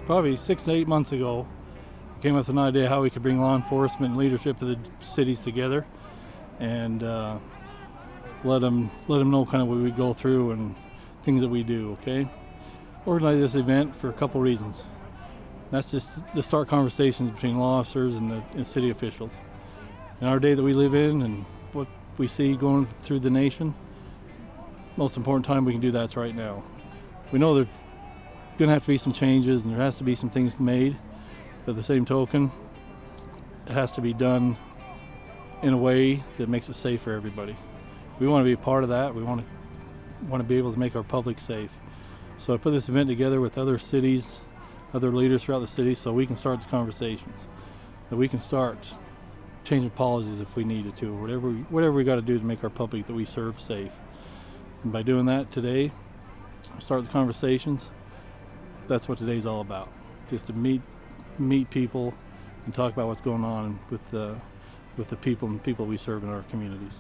probably 6 to 8 months ago, came up with an idea how we could bring law enforcement and leadership of the cities together, and let them know kind of what we go through and things that we do. Okay, organize this event for a couple reasons. That's just to start conversations between law officers and city officials. In our day that we live in and what we see going through the nation, most important time we can do that's right now. We know there's going to have to be some changes and there has to be some things made, but at the same token, it has to be done in a way that makes it safe for everybody. We want to be a part of that. We want to be able to make our public safe. So I put this event together with other cities, other leaders throughout the city, so we can start the conversations, that we can start changing policies if we needed to, or whatever we got to do to make our public that we serve safe. And by doing that today, start the conversations. That's what today's all about. Just to meet people and talk about what's going on with the people and people we serve in our communities.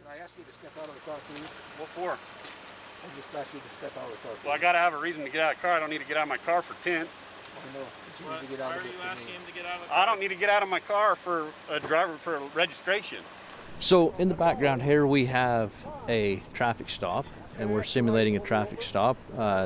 Can I ask you to step out of the car, please? What for? I just asked you to step out of the car, please. Well, I gotta have a reason to get out of the car. I don't need to get out of my car for tent. I know, but you need to get out of it for me. I don't need to get out of my car for a driver for registration. So in the background here we have a traffic stop, and we're simulating a traffic stop.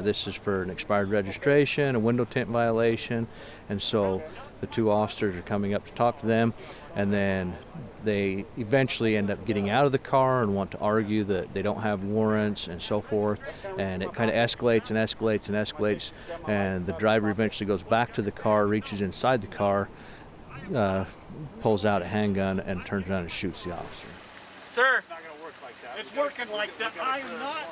This is for an expired registration, a window tint violation, and so the two officers are coming up to talk to them, and then they eventually end up getting out of the car and want to argue that they don't have warrants and so forth, and it kind of escalates and escalates and escalates, and the driver eventually goes back to the car, reaches inside the car, pulls out a handgun and turns around and shoots the officer. Sir, it's not gonna work like that. It's working like that. I am not.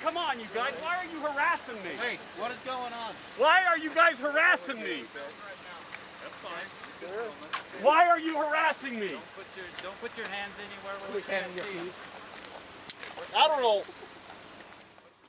Come on, you guys. Why are you harassing me? Hey, what is going on? Why are you guys harassing me? That's fine. Why are you harassing me? Don't put your hands anywhere where Put we his hand can't in your see. keys. I don't know.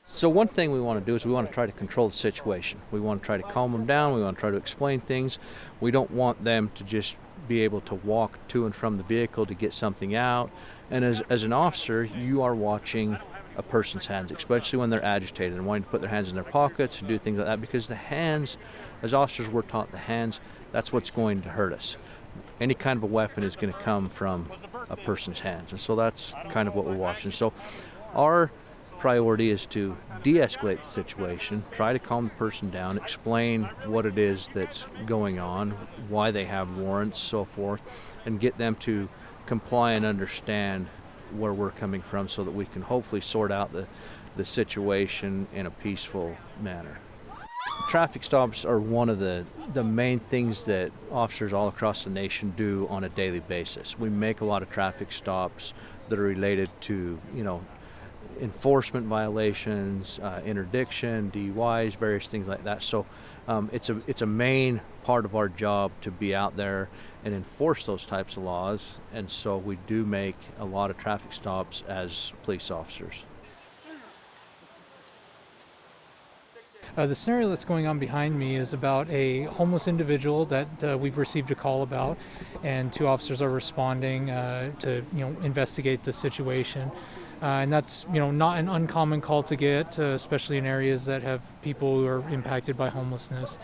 So one thing we want to do is we want to try to control the situation. We want to try to calm them down. We want to try to explain things. We don't want them to just be able to walk to and from the vehicle to get something out. And as an officer, you are watching a person's hands, especially when they're agitated and wanting to put their hands in their pockets and do things like that, because the hands, as officers we're taught, the hands, that's what's going to hurt us. Any kind of a weapon is going to come from a person's hands, and so that's kind of what we're watching. So our priority is to de-escalate the situation, try to calm the person down, explain what it is that's going on, why they have warrants, so forth, and get them to comply and understand where we're coming from so that we can hopefully sort out the situation in a peaceful manner. Traffic stops are one of the main things that officers all across the nation do on a daily basis. We make a lot of traffic stops that are related to, enforcement violations, interdiction, DUIs, various things like that. So it's a main part of our job to be out there and enforce those types of laws, and so we do make a lot of traffic stops as police officers. The scenario that's going on behind me is about a homeless individual that we've received a call about, and two officers are responding to investigate the situation. And that's not an uncommon call to get, especially in areas that have people who are impacted by homelessness.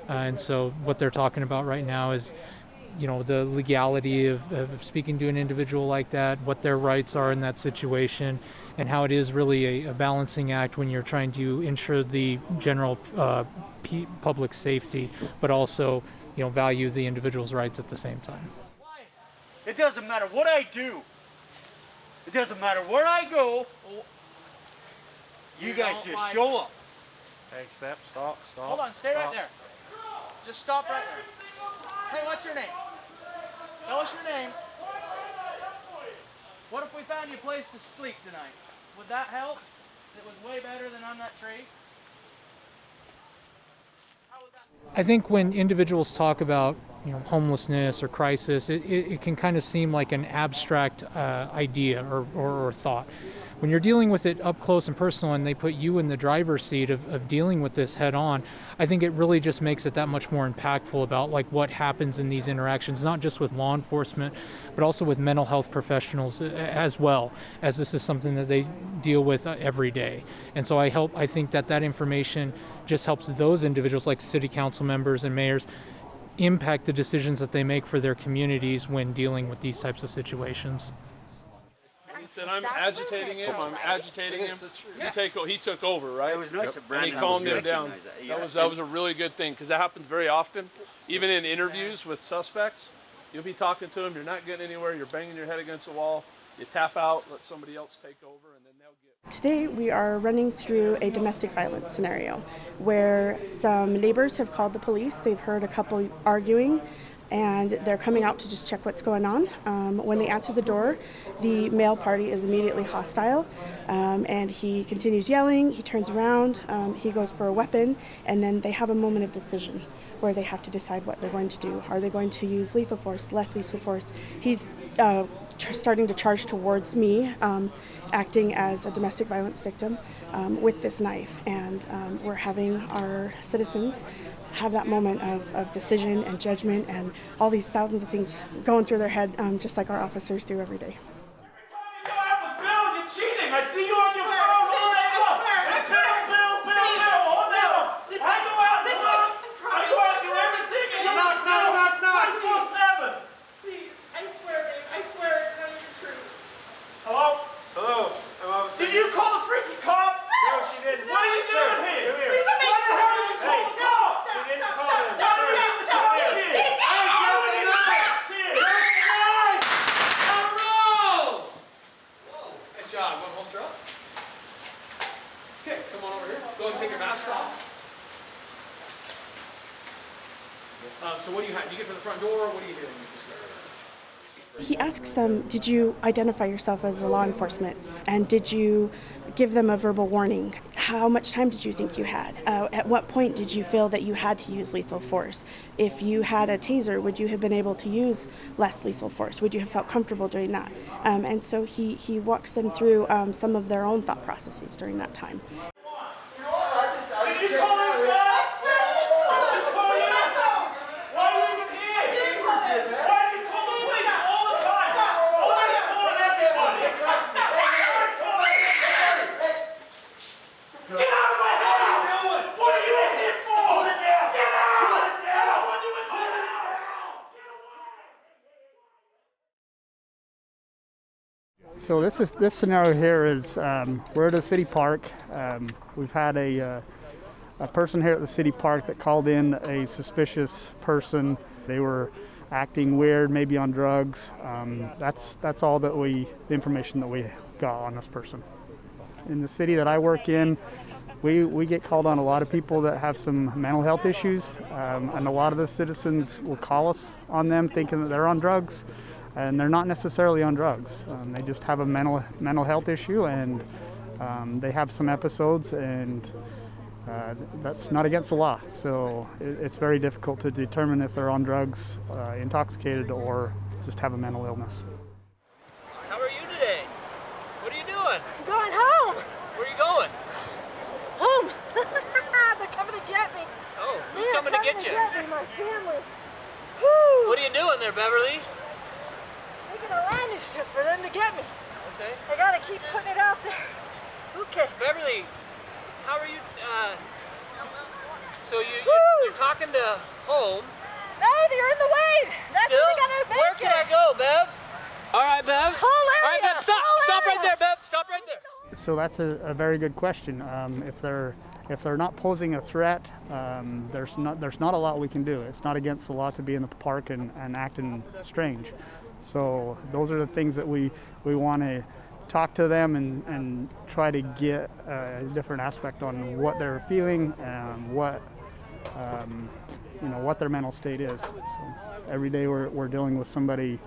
And so what they're talking about right now is the legality of speaking to an individual like that, what their rights are in that situation, and how it is really a balancing act when you're trying to ensure the general public safety, but also value the individual's rights at the same time. It doesn't matter what I do. It doesn't matter where I go. You guys just show up. Hey, stop. Hold on, stay right there. Just stop right there. Hey, what's your name? Tell us your name. What if we found you a place to sleep tonight? Would that help? It was way better than on that tree. I think when individuals talk about homelessness or crisis, it can kind of seem like an abstract idea or thought. when you're dealing with it up close and personal and they put you in the driver's seat of dealing with this head on, I think it really just makes it that much more impactful about like what happens in these interactions, not just with law enforcement, but also with mental health professionals as well, as this is something that they deal with every day. And so I think that information just helps those individuals like city council members and mayors impact the decisions that they make for their communities when dealing with these types of situations. He said, I'm agitating him, I'm agitating him. He took over, right? It was nice that Brandon and he calmed was him down. That was a really good thing, because that happens very often. Even in interviews with suspects, you'll be talking to them, you're not getting anywhere, you're banging your head against the wall, you tap out, let somebody else take over, and then they'll get... Today we are running through a domestic violence scenario where some neighbors have called the police. They've heard a couple arguing and they're coming out to just check what's going on. When they answer the door, the male party is immediately hostile, and he continues yelling. He turns around, he goes for a weapon, and then they have a moment of decision where they have to decide what they're going to do. Are they going to use lethal force, less lethal force? He's starting to charge towards me, acting as a domestic violence victim with this knife, and we're having our citizens have that moment of decision and judgment and all these thousands of things going through their head, just like our officers do every day. You're cheating. I see you on your phone all day long. Bill, hold on. I go out, do everything, and you knock. 24/7. Please, I swear, babe, I swear it's not even true. Hello? Hello, I'm Officer. Did you call the freaking cops? No, she didn't. What are you doing here? Come here. Please don't make Why the hell did you call the cops? She didn't call them. Stop. Nice job. Want to holster up? Okay, come on over here. Go ahead and take your mask off. So what do you have? Do you get to the front door? What are you doing? He asks them, did you identify yourself as a law enforcement? And did you give them a verbal warning? How much time did you think you had? At what point did you feel that you had to use lethal force? If you had a taser, would you have been able to use less lethal force? Would you have felt comfortable doing that? And so he walks them through some of their own thought processes during that time. Did you call these guys? So this scenario here is we're at a city park. We've had a person here at the city park that called in a suspicious person. They were acting weird, maybe on drugs. That's all that the information that we got on this person. In the city that I work in, we get called on a lot of people that have some mental health issues, and a lot of the citizens will call us on them thinking that they're on drugs. And they're not necessarily on drugs. They just have a mental health issue, and they have some episodes, and that's not against the law. So it's very difficult to determine if they're on drugs, intoxicated, or just have a mental illness. How are you today? What are you doing? I'm going home. Where are you going? Home. They're coming to get me. Oh, who's coming to get you? Get me, my family. Woo! What are you doing there, Beverly? Making a landing strip for them to get me. Okay. I gotta keep putting it out there. Okay. Beverly, how are you? So you're talking to home. No, they're in the way. That's Still? what I gotta make Where can I go, Bev? All right, Bev. Whole All right, area. Bev, stop. Whole Stop right area. there, Bev. Stop right there. So that's a very good question. If they're not posing a threat, there's not a lot we can do. It's not against the law to be in the park and acting strange. So those are the things that we want to talk to them and try to get a different aspect on what they're feeling and what their mental state is. So every day we're dealing with somebody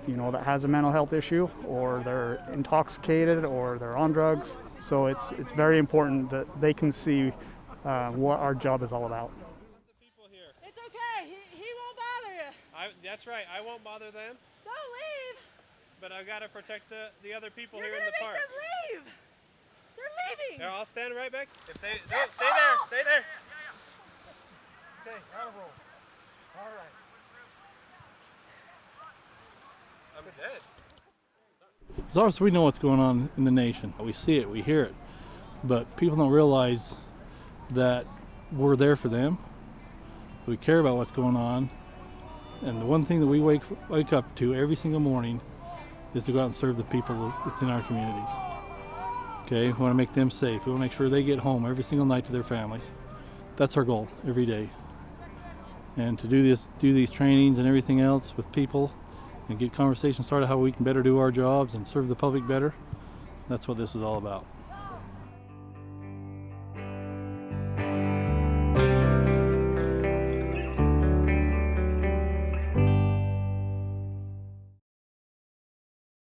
that has a mental health issue, or they're intoxicated, or they're on drugs. So it's very important that they can see what our job is all about. It's okay. He won't bother you. That's right. I won't bother them, Don't leave. but I've got to protect the other people You're here in gonna the make park. them leave. They're leaving. There, I'll stand right back. If they don't, stay there. Stay there. Okay, out of roll. All right. I'm dead. As officers, we know what's going on in the nation. We see it, we hear it, but people don't realize that we're there for them. We care about what's going on, and the one thing that we wake up to every single morning is to go out and serve the people that's in our communities. Okay, we want to make them safe. We want to make sure they get home every single night to their families. That's our goal every day. And to do these trainings and everything else with people and get conversations started how we can better do our jobs and serve the public better, that's what this is all about.